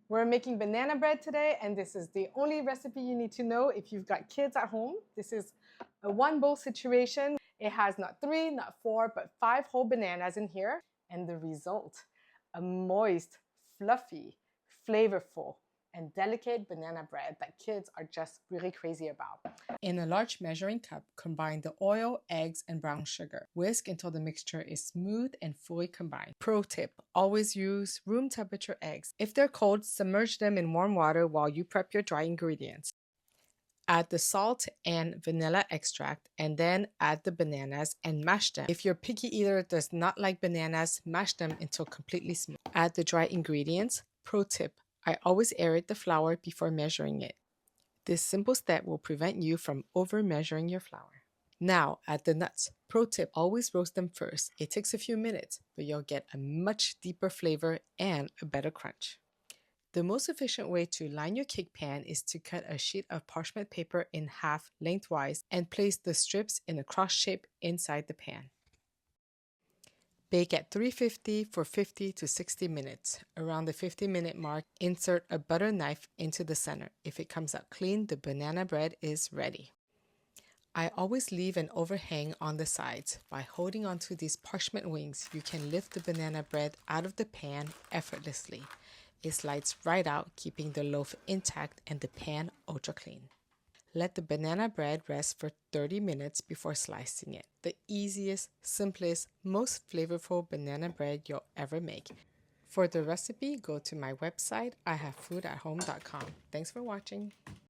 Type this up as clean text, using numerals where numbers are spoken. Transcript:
We're making banana bread today, and this is the only recipe you need to know if you've got kids at home. This is a one bowl situation. It has not 3, not 4, but 5 whole bananas in here. And the result, a moist, fluffy, flavorful, and delicate banana bread that kids are just really crazy about. In a large measuring cup, combine the oil, eggs, and brown sugar. Whisk until the mixture is smooth and fully combined. Pro tip, always use room temperature eggs. If they're cold, submerge them in warm water while you prep your dry ingredients. Add the salt and vanilla extract and then add the bananas and mash them. If your picky eater does not like bananas, mash them until completely smooth. Add the dry ingredients. Pro tip, I always aerate the flour before measuring it. This simple step will prevent you from over measuring your flour. Now add the nuts. Pro tip, always roast them first. It takes a few minutes, but you'll get a much deeper flavor and a better crunch. The most efficient way to line your cake pan is to cut a sheet of parchment paper in half lengthwise and place the strips in a cross shape inside the pan. Bake at 350 for 50 to 60 minutes. Around the 50-minute mark, insert a butter knife into the center. If it comes out clean, the banana bread is ready. I always leave an overhang on the sides. By holding onto these parchment wings, you can lift the banana bread out of the pan effortlessly. It slides right out, keeping the loaf intact and the pan ultra clean. Let the banana bread rest for 30 minutes before slicing it. The easiest, simplest, most flavorful banana bread you'll ever make. For the recipe, go to my website, ihavefoodathome.com. Thanks for watching.